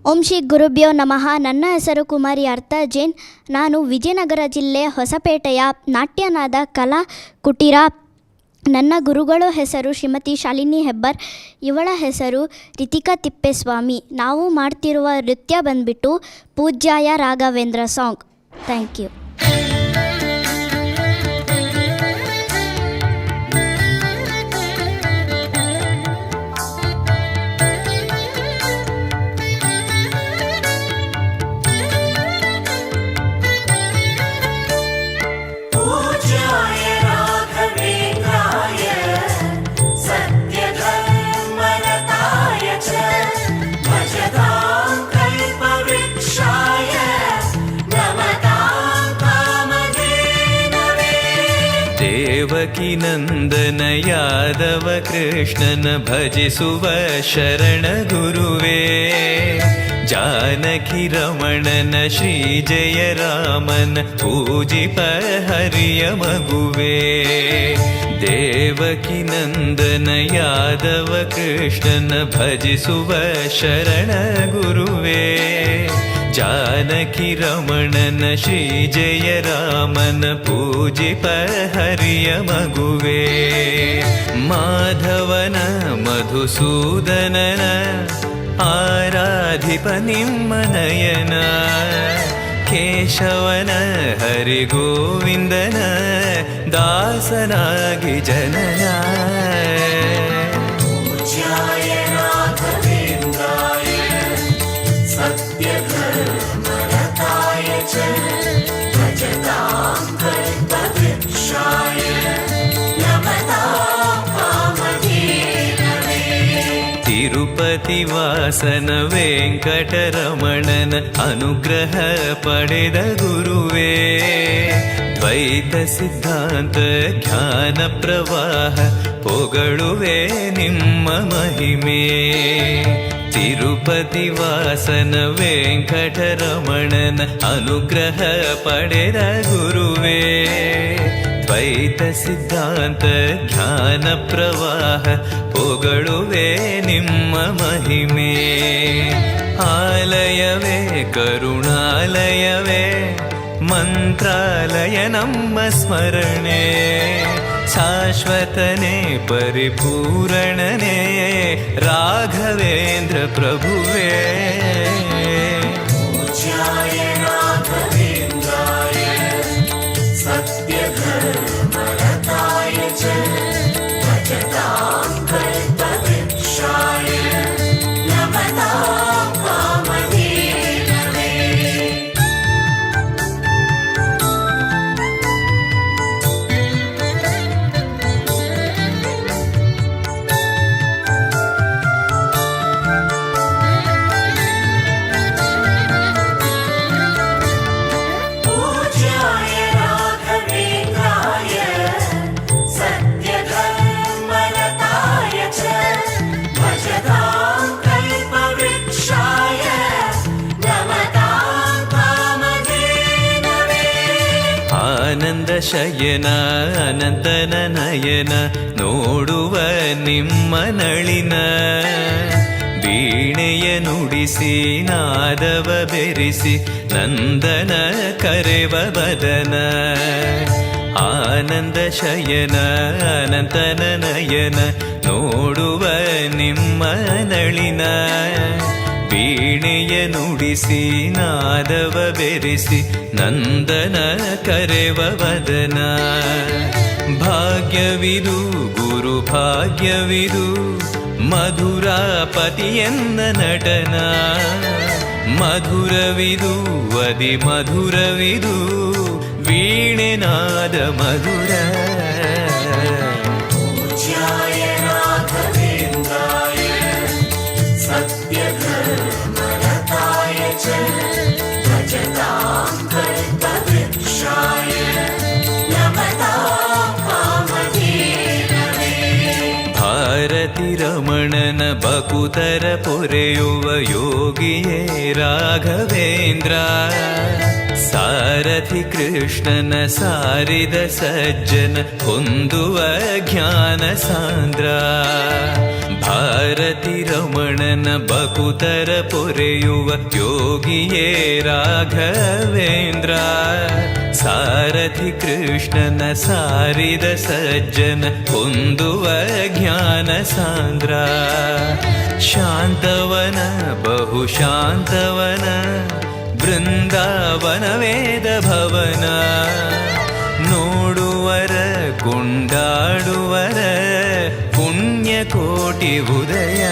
ಓಂ ಶ್ರೀ ಗುರುಭ್ಯೋ ನಮಃ. ನನ್ನ ಹೆಸರು ಕುಮಾರಿ ಅರ್ಥ ಜೈನ್. ನಾನು ವಿಜಯನಗರ ಜಿಲ್ಲೆ ಹೊಸಪೇಟೆಯ ನಾಟ್ಯನಾದ ಕಲಾ ಕುಟೀರ. ನನ್ನ ಗುರುಗಳ ಹೆಸರು ಶ್ರೀಮತಿ ಶಾಲಿನಿ ಹೆಬ್ಬಾರ್, ಇವಳ ಹೆಸರು ರಿತಿಕಾ ತಿಪ್ಪೇಸ್ವಾಮಿ. ನಾವು ಮಾಡ್ತಿರುವ ನೃತ್ಯ ಬಂದ್ಬಿಟ್ಟು ಪೂಜ್ಯಾಯ Raghavendra song. Thank you. Devaki ನಂದನ ಯಾದವ ಕೃಷ್ಣನ ಭಜಿಸುವ ಶರಣ ಗುರುವೇ, ಜಾನಕಿ ರಮಣನ ಶ್ರೀ ಜಯ ರಾಮನ ಪೂಜಿಪ ಹರಿಯ ಮಗುವೇ. ದೇವಕಿ ನಂದನ ಯಾದವ ಕೃಷ್ಣನ ಭಜಿಸುವ ಶರಣ ಗುರುವೇ, ಜಾನಕಿ ರಮಣನ ಶ್ರೀ ಜಯ ರಾಮನ ಪೂಜಿಪ ಹರಿಯ ಮಗುವೇ. ಮಾಧವನ ಮಧುಸೂದನನ ಆರಾಧಿಪ ನಿಮ್ಮ ನಯನ, ಕೇಶವನ ಹರಿಗೋವಿಂದನ ದಾಸನಾಗಿ ಜನನ. ತಿರುಪತಿ ವಾಸನ ವೆಂಕಟರಮಣನ ಅನುಗ್ರಹ ಪಡೆದ ಗುರುವೇ, ದ್ವೈತ ಸಿದ್ಧಾಂತ ಜ್ಞಾನ ಪ್ರವಾಹ ಪೊಗಳುವೆ ನಿಮ್ಮ ಮಹಿಮೆ. ತಿರುಪತಿ ವಾಸನ ವೆಂಕಟರಮಣನ ಅನುಗ್ರಹ ಪಡೆದ ಗುರುವೇ, ದ್ವೈತ ಸಿದ್ಧಾಂತ ಜ್ಞಾನ ಪ್ರವಾಹ ಪೊಗಳುವೆ ನಿಮ್ಮ ಮಹಿಮೆ. ಆಲಯವೇ ಕರುಣಾಲಯವೇ ಮಂತ್ರಾಲಯ ನಮ್ಮ ಸ್ಮರಣೆ, ಶಾಶ್ವತನೇ ಪರಿಪೂರಣನೇ ರಾಘವೇಂದ್ರ ಪ್ರಭುವೇ. ಆನಂದ ಶಯನ ಅನಂತನ ನಯನ ನೋಡುವ ನಿಮ್ಮ ನಳಿನ, ವೀಣೆಯ ನುಡಿಸಿ ನಾದವ ಬೆರೆಸಿ ನಂದನ ಕರೆವ ಬದನ. ಆನಂದ ಶಯನ ಅನಂತನ ನಯನ ನೋಡುವ ನಿಮ್ಮ ನಳಿನ, ವೀಣೆಯ ನುಡಿಸಿ ನಾದವ ಬೆರೆಸಿ ನಂದನ ಕರೆವ ವದನ. ಭಾಗ್ಯವಿದು ಗುರು ಭಾಗ್ಯವಿದು ಮಧುರಾಪತಿಯನ್ನ ನಟನ, ಮಧುರವಿದು ಅದಿ ಮಧುರವಿದು ವೀಣೆನಾದ ಮಧುರ. ಭಾರತಿ ರಮಣನ ಬಕುತರ ಪೊರೆಯುವ ಯೋಗಿಯೇ ರಾಘವೇಂದ್ರ, ಸಾರಥಿ ಕೃಷ್ಣನ ಸಾರಿದ ಸಜ್ಜನ ಹೊಂದುವ ಜ್ಞಾನ ಸಾಂದ್ರ. ಭಾರತಿ ರಮಣನ ಬಕುತರ ಪೊರೆಯುವ ಯೋಗಿಯೇ ರಾಘವೇಂದ್ರ. ಸಾರಥಿ ಕೃಷ್ಣನ ಸಾರಿದ ಸಜ್ಜನ ಹೊಂದುವ ಜ್ಞಾನ ಸಾಂದ್ರ. ಶಾಂತವನ ಬಹುಶಾಂತವನ ಬೃಂದಾವನ ವೇದ ಭವನ. ನೋಡುವರ ಕೊಂಡಾಡುವರ ಪುಣ್ಯಕೋಟಿ ಉದಯ.